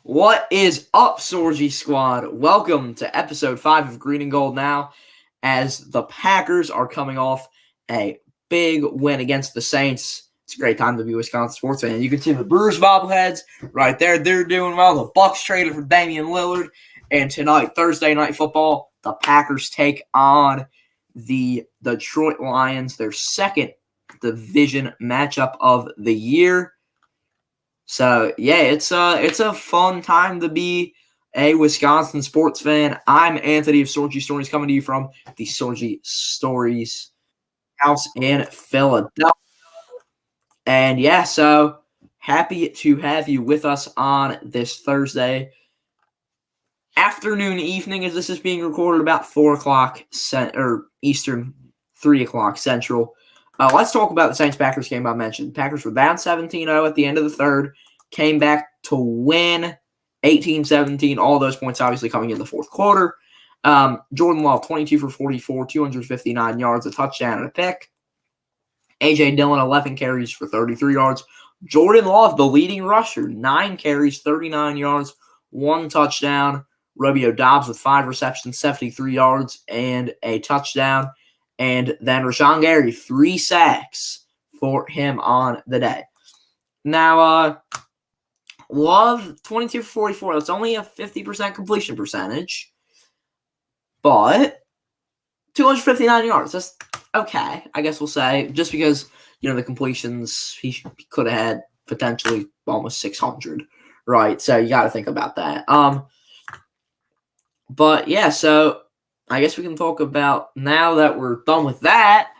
What is up, Sorgy Squad? Welcome to episode 5 of Green and Gold Now, as the Packers are coming off a big win against the Saints. It's a great time to be a Wisconsin sports fan. You can see the Brewers bobbleheads right there. They're doing well. The Bucks traded for Damian Lillard. And tonight, Thursday Night Football, the Packers take on the Detroit Lions, their second division matchup of the year. So, yeah, it's a fun time to be a Wisconsin sports fan. I'm Anthony of Sorgy Stories, coming to you from the Sorgy Stories house in Philadelphia. And, yeah, so happy to have you with us on this Thursday afternoon, evening, as this is being recorded, about 4 o'clock Eastern, 3 o'clock Central. Let's talk about the Saints-Packers game I mentioned. Packers were down 17-0 at the end of the third, came back to win 18-17, all those points obviously coming in the fourth quarter. Jordan Love, 22 for 44, 259 yards, a touchdown and a pick. A.J. Dillon, 11 carries for 33 yards. Jordan Love, the leading rusher, 9 carries, 39 yards, 1 touchdown. Romeo Doubs with 5 receptions, 73 yards, and a touchdown. And then Rashawn Gary, 3 sacks for him on the day. Now, Love, 22 for 44. That's only a 50% completion percentage. But 259 yards. That's okay, I guess we'll say. Just because, the completions, he could have had potentially almost 600. Right? So you got to think about that. But, yeah, so I guess we can talk about, now that we're done with that,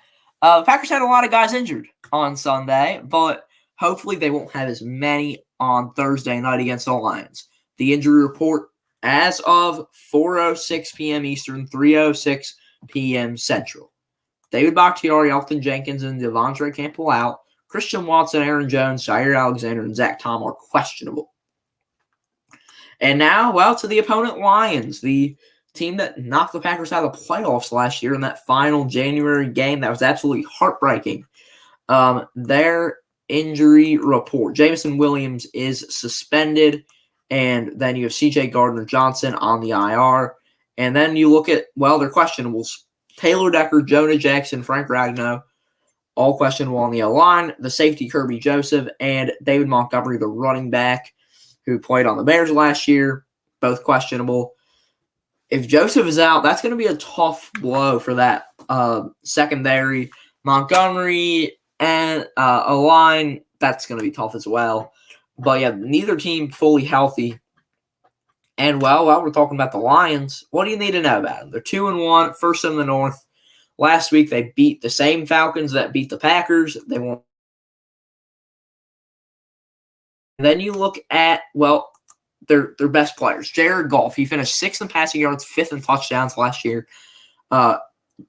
the Packers had a lot of guys injured on Sunday, but hopefully they won't have as many on Thursday night against the Lions. The injury report as of 4:06 p.m. Eastern, 3:06 p.m. Central. David Bakhtiari, Elton Jenkins, and Devontae Campbell out. Christian Watson, Aaron Jones, Jair Alexander, and Zach Tom are questionable. And now, to the opponent Lions, the team that knocked the Packers out of the playoffs last year in that final January game that was absolutely heartbreaking. Their injury report: Jameson Williams is suspended, and then you have C.J. Gardner-Johnson on the IR. And then you look at, their questionables: Taylor Decker, Jonah Jackson, Frank Ragnow, all questionable on the O-line. The safety, Kirby Joseph, and David Montgomery, the running back, who played on the Bears last year, both questionable. If Joseph is out, that's going to be a tough blow for that secondary. Montgomery and a line, that's going to be tough as well. But, yeah, neither team fully healthy. And, while we're talking about the Lions, what do you need to know about them? They're 2-1, first in the North. Last week, they beat the same Falcons that beat the Packers. They won. And then you look at, their best players. Jared Goff, he finished 6th in passing yards, 5th in touchdowns last year.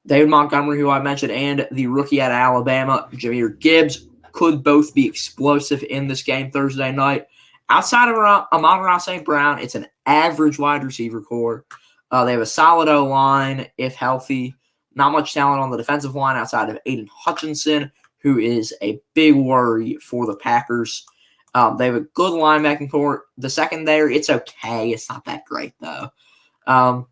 David Montgomery, who I mentioned, and the rookie out of Alabama, Jahmyr Gibbs, could both be explosive in this game Thursday night. Outside of Amon-Ra St. Brown, it's an average wide receiver core. They have a solid O-line, if healthy. Not much talent on the defensive line outside of Aiden Hutchinson, who is a big worry for the Packers. They have a good linebacking core. The secondary, it's okay. It's not that great, though. And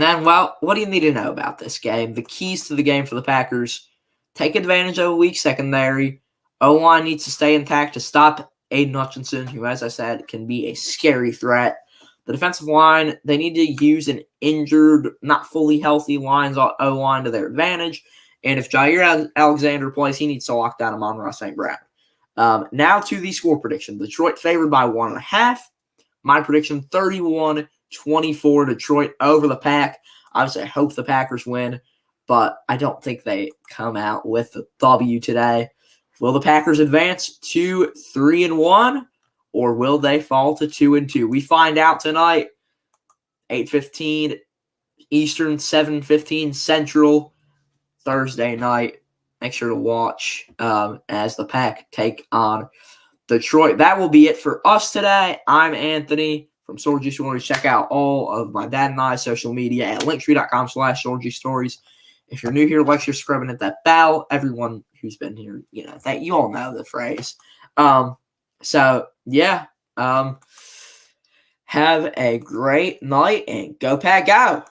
then, what do you need to know about this game? The keys to the game for the Packers: take advantage of a weak secondary. O-line needs to stay intact to stop Aiden Hutchinson, who, as I said, can be a scary threat. The defensive line, they need to use an injured, not fully healthy O-line to their advantage. And if Jair Alexander plays, he needs to lock down Amon-Ra St. Brown. Now to the score prediction. Detroit favored by 1.5. My prediction, 31-24 Detroit over the Pack. Obviously, I hope the Packers win, but I don't think they come out with the W today. Will the Packers advance to 3-1, or will they fall to 2-2? We find out tonight, 8:15 Eastern, 7:15 Central, Thursday night. Make sure to watch as the Pack take on Detroit. That will be it for us today. I'm Anthony from Sorgy Stories. Check out all of my dad and I's social media at linktree.com/Sorgy Stories. If you're new here, like, share, subscribe, and hit that bell. Everyone who's been here, that you all know the phrase. So, yeah, Have a great night and go Pack Go!